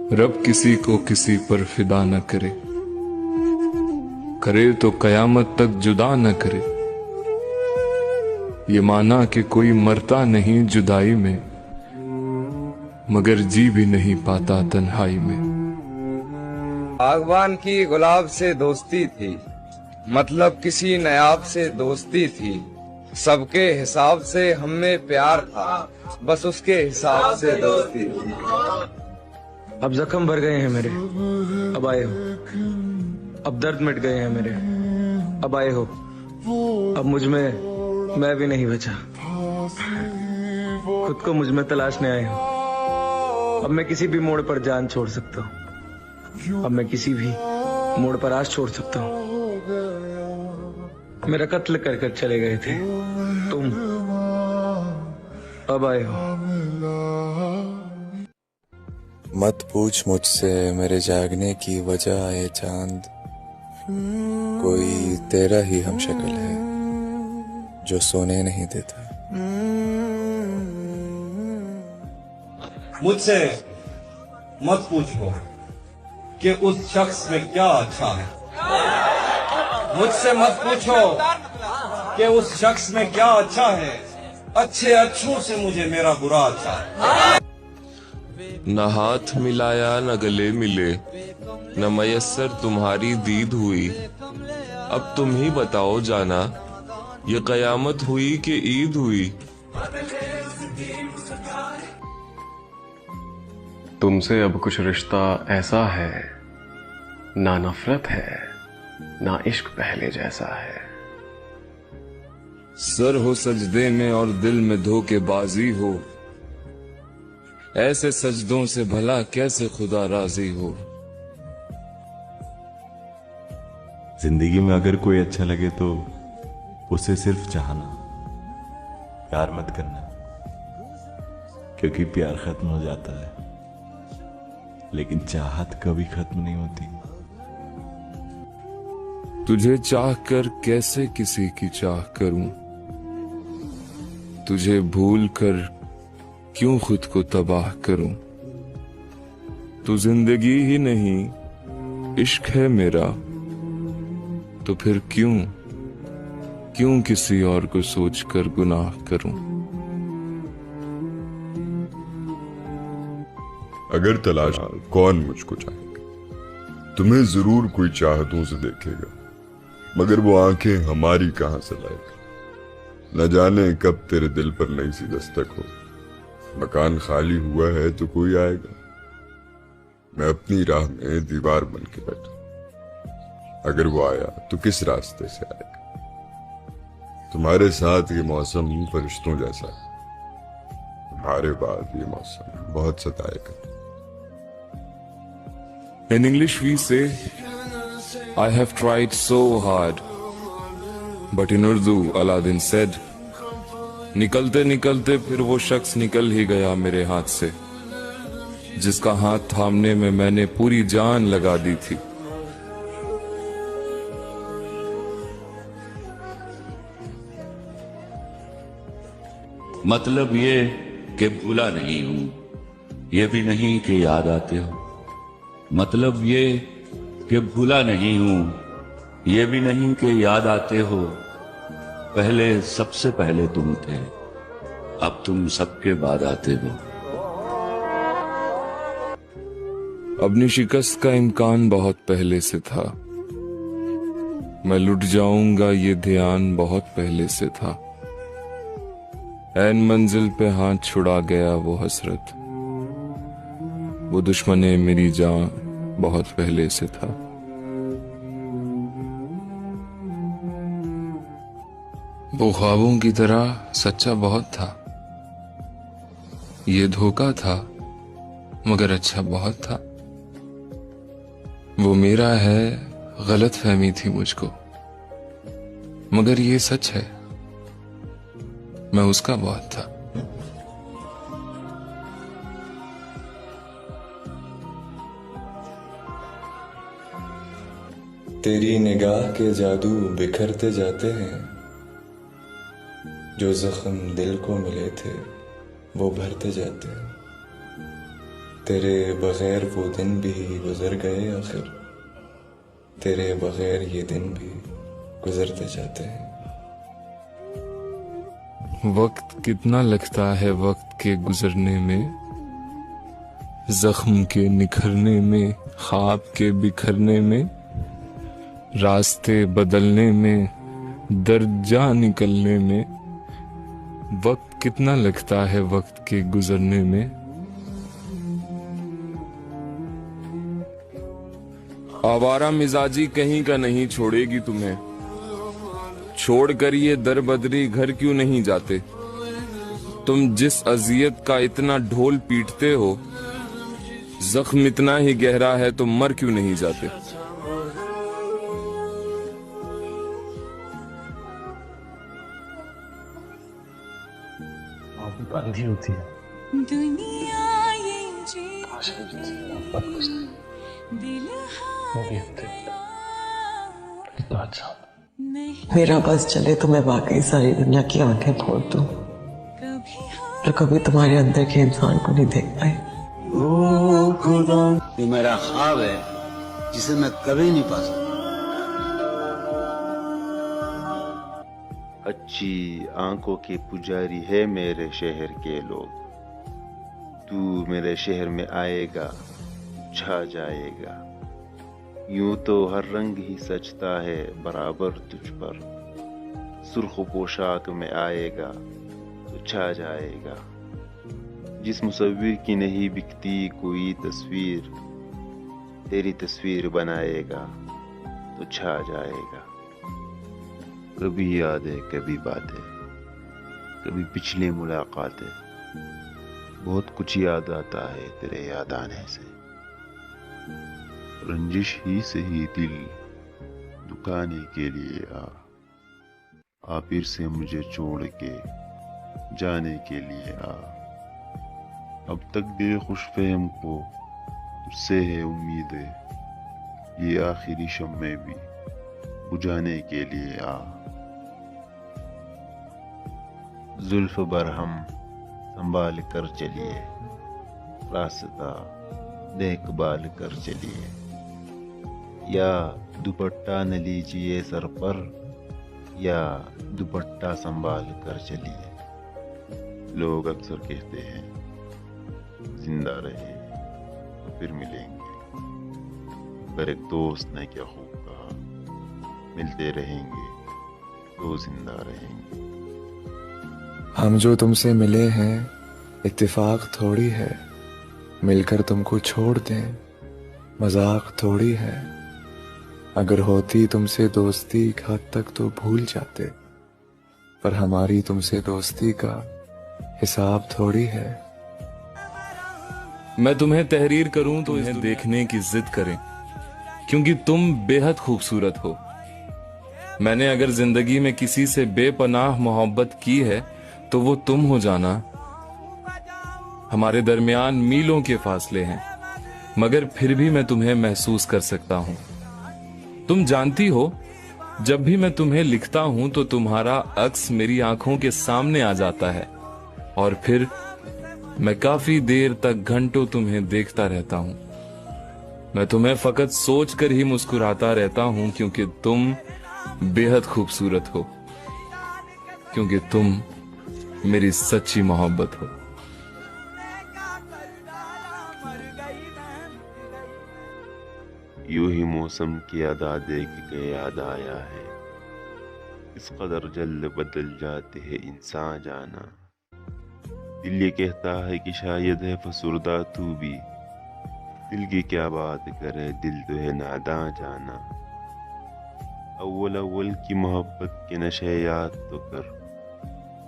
रब किसी को किसी पर फिदा न करे, करे तो कयामत तक जुदा न करे। ये माना कि कोई मरता नहीं जुदाई में, मगर जी भी नहीं पाता तन्हाई में। बागवान की गुलाब से दोस्ती थी, मतलब किसी नायाब से दोस्ती थी। सबके हिसाब से हमें प्यार था, बस उसके हिसाब से दोस्ती थी। अब जख्म भर गए हैं मेरे, अब आए हो। अब दर्द मिट गए हैं मेरे, अब आए हो। अब मुझ में मैं भी नहीं बचा, खुद को मुझ में तलाशने आए हो। अब मैं किसी भी मोड़ पर जान छोड़ सकता हूँ, अब मैं किसी भी मोड़ पर आश छोड़ सकता हूँ। मेरा कत्ल कर कर चले गए थे तुम, अब आए हो। मत पूछ मुझसे मेरे जागने की वजह है चांद, कोई तेरा ही हम शक्ल है जो सोने नहीं देता। मुझसे मत पूछो कि उस शख्स में क्या अच्छा है, मुझसे मत पूछो कि उस शख्स में क्या अच्छा है। अच्छे अच्छों से मुझे मेरा बुरा अच्छा है। न हाथ मिलाया न गले मिले, न मयस्सर तुम्हारी दीद हुई। अब तुम ही बताओ जाना, ये कयामत हुई कि ईद हुई। तुमसे अब कुछ रिश्ता ऐसा है, ना नफरत है ना इश्क पहले जैसा है। सर हो सजदे में और दिल में धोखेबाजी हो, ऐसे सजदों से भला कैसे खुदा राजी हो। जिंदगी में अगर कोई अच्छा लगे तो उसे सिर्फ चाहना, प्यार मत करना, क्योंकि प्यार खत्म हो जाता है लेकिन चाहत कभी खत्म नहीं होती। तुझे चाह कर कैसे किसी की चाह करूं, तुझे भूल कर क्यों खुद को तबाह करूं। तू जिंदगी ही नहीं इश्क है मेरा, तो फिर क्यों किसी और को सोच कर गुनाह करूं। अगर तलाश कौन मुझको चाहेगा, तुम्हें जरूर कोई चाहतों से देखेगा, मगर वो आंखें हमारी कहां से लाएगा। न जाने कब तेरे दिल पर नई सी दस्तक हो, मकान खाली हुआ है तो कोई आएगा। मैं अपनी राह में दीवार बन के बैठा, अगर वो आया तो किस रास्ते से आएगा। तुम्हारे साथ ये मौसम फरिश्तों जैसा है, तुम्हारे बाद ये मौसम बहुत सताएगा। In English we say, I have tried so hard. But in Urdu, Aladdin said, निकलते निकलते फिर वो शख्स निकल ही गया मेरे हाथ से, जिसका हाथ थामने में मैंने पूरी जान लगा दी थी। मतलब ये कि भूला नहीं हूं, ये भी नहीं कि याद आते हो। मतलब ये कि भूला नहीं हूं, ये भी नहीं कि याद आते हो। पहले सबसे पहले तुम थे, अब तुम सबके बाद आते हो। अपनी शिकस्त का इम्कान बहुत पहले से था, मैं लुट जाऊंगा ये ध्यान बहुत पहले से था। ऐन मंजिल पे हाथ छुड़ा गया वो हसरत, वो दुश्मने मेरी जान बहुत पहले से था। वो ख्वाबों की तरह सच्चा बहुत था, ये धोखा था मगर अच्छा बहुत था। वो मेरा है गलत फहमी थी मुझको, मगर ये सच है मैं उसका बहुत था। तेरी निगाह के जादू बिखरते जाते हैं, जो जख्म दिल को मिले थे वो भरते जाते हैं। तेरे बगैर वो दिन भी गुजर गए आखिर, तेरे बगैर ये दिन भी गुजरते जाते हैं। वक्त कितना लगता है वक्त के गुजरने में, जख्म के निखरने में, ख्वाब के बिखरने में, रास्ते बदलने में, दर्द जा निकलने में। वक्त कितना लगता है वक्त के गुजरने में। आवारा मिजाजी कहीं का नहीं छोड़ेगी तुम्हें, छोड़कर ये दरबदरी घर क्यों नहीं जाते। तुम जिस अजियत का इतना ढोल पीटते हो, जख्म इतना ही गहरा है तो मर क्यों नहीं जाते। बंधी होती है दुनिया ये कितना अच्छा। मेरा बस चले तो मैं वाकई सारी दुनिया की आंखें फोड़ दूं, और कभी तुम्हारे अंदर के इंसान को नहीं देख पाए। ये मेरा ख्वाब है जिसे मैं कभी नहीं पा सकता। अच्छी आंखों के पुजारी है मेरे शहर के लोग, तू मेरे शहर में आएगा छा जाएगा। यूं तो हर रंग ही सजता है बराबर तुझ पर, सुर्ख पोशाक में आएगा तो छा जाएगा। जिस मुसव्विर की नहीं बिकती कोई तस्वीर, तेरी तस्वीर बनाएगा तो छा जाएगा। कभी यादें कभी बातें, कभी पिछली मुलाकातें, बहुत कुछ याद आता है तेरे याद आने से। रंजिश ही से ही दिल दुखाने के लिए आ फिर से मुझे छोड़ के जाने के लिए आ। अब तक दिल खुशफहम को तुझसे है उम्मीदें, ये आखिरी शम्मे भी बुझाने के लिए आ। जुल्फ बरहम संभाल कर चलिए, रास्ता देखभाल कर चलिए, या दुपट्टा न लीजिए सर पर, या दुपट्टा संभाल कर चलिए। लोग अक्सर कहते हैं जिंदा रहे तो फिर मिलेंगे, पर एक दोस्त ने क्या खूब कहा, मिलते रहेंगे तो जिंदा रहेंगे। हम जो तुमसे मिले हैं इत्तेफाक थोड़ी है, मिलकर तुमको छोड़ दें मजाक थोड़ी है। अगर होती तुमसे दोस्ती एक हद तक तो भूल जाते, पर हमारी तुमसे दोस्ती का हिसाब थोड़ी है। मैं तुम्हें तहरीर करूं तो इन्हें देखने की जिद करें, क्योंकि तुम बेहद खूबसूरत हो। मैंने अगर जिंदगी में किसी से बेपनाह मोहब्बत की है तो वो तुम हो जाना। हमारे दरमियान मीलों के फासले हैं, मगर फिर भी मैं तुम्हें महसूस कर सकता हूं। तुम जानती हो, जब भी मैं तुम्हें लिखता हूं तो तुम्हारा अक्स मेरी आंखों के सामने आ जाता है, और फिर मैं काफी देर तक घंटों तुम्हें देखता रहता हूं। मैं तुम्हें फकत सोचकर ही मुस्कुराता रहता हूं, क्योंकि तुम बेहद खूबसूरत हो, क्योंकि तुम मेरी सच्ची मोहब्बत हो। यूं ही मौसम की अदा देख के याद आया है, इस कदर जल्द बदल जाते हैं इंसान जाना। दिल ये कहता है कि शायद है फसुर्दा तू भी, दिल की क्या बात करे दिल तो है नादां जाना। अव्वल अव्वल की मोहब्बत के नशे याद तो कर,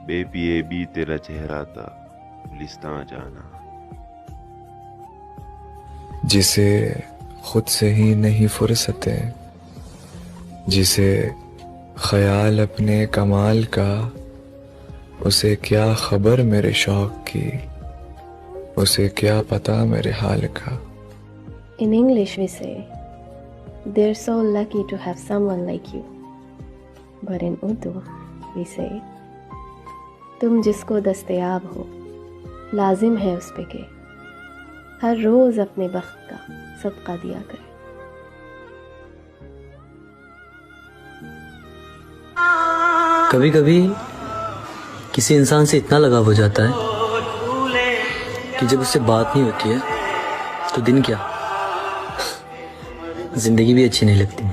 बेपिए भी तेरा चेहरा था गुलिस्तां जाना। जिसे खुद से ही नहीं फुर्सते, जिसे ख्याल अपने कमाल का, उसे क्या खबर मेरे शौक की, उसे क्या पता मेरे हाल का। In English we say, they're so lucky to have someone like you. But in Urdu we say, तुम जिसको दस्तयाब हो, लाजिम है उस पे के हर रोज अपने बख्त का सदका दिया करे। कभी कभी किसी इंसान से इतना लगाव हो जाता है कि जब उससे बात नहीं होती है तो दिन क्या, जिंदगी भी अच्छी नहीं लगती।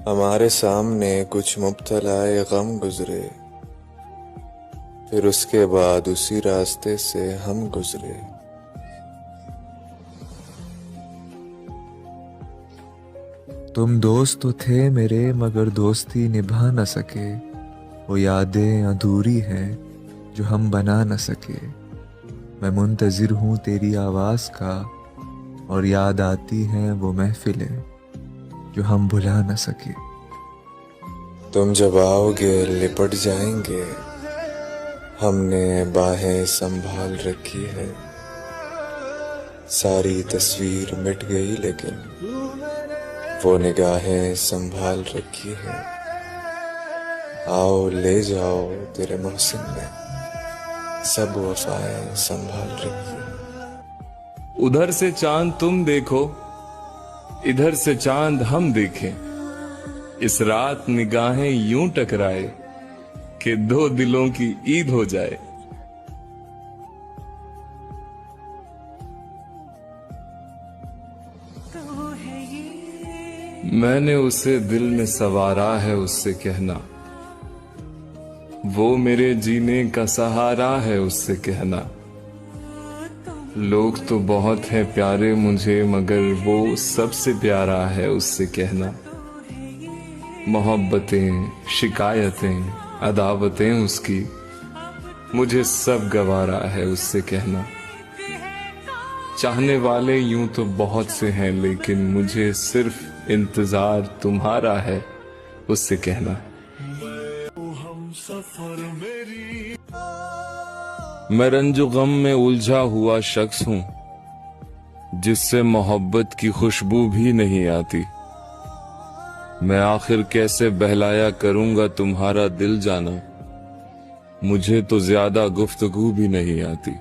हमारे सामने कुछ मुब्तलाए गम गुजरे, फिर उसके बाद उसी रास्ते से हम गुजरे। तुम दोस्त तो थे मेरे मगर दोस्ती निभा न सके, वो यादें अधूरी हैं जो हम बना न सके। मैं मुंतजिर हूँ तेरी आवाज़ का और याद आती हैं वो महफिलें जो हम भुला न सके। तुम जब आओगे लिपट जाएंगे, हमने बाहें संभाल रखी है। सारी तस्वीर मिट गई लेकिन वो निगाहें संभाल रखी है। आओ ले जाओ तेरे मोहसिन ने सब वफाएं संभाल रखी है। उधर से चांद तुम देखो, इधर से चांद हम देखें। इस रात निगाहें यूं टकराए कि दो दिलों की ईद हो जाए। मैंने उसे दिल में सवारा है उससे कहना, वो मेरे जीने का सहारा है उससे कहना। लोग तो बहुत हैं प्यारे मुझे मगर वो सबसे प्यारा है उससे कहना। मोहब्बतें, शिकायतें, अदावतें उसकी मुझे सब गवारा है उससे कहना। चाहने वाले यूं तो बहुत से हैं लेकिन मुझे सिर्फ इंतजार तुम्हारा है उससे कहना। मैं रंजो गम में उलझा हुआ शख्स हूं जिससे मोहब्बत की खुशबू भी नहीं आती। मैं आखिर कैसे बहलाया करूंगा तुम्हारा दिल जाना, मुझे तो ज्यादा गुफ्तगू भी नहीं आती।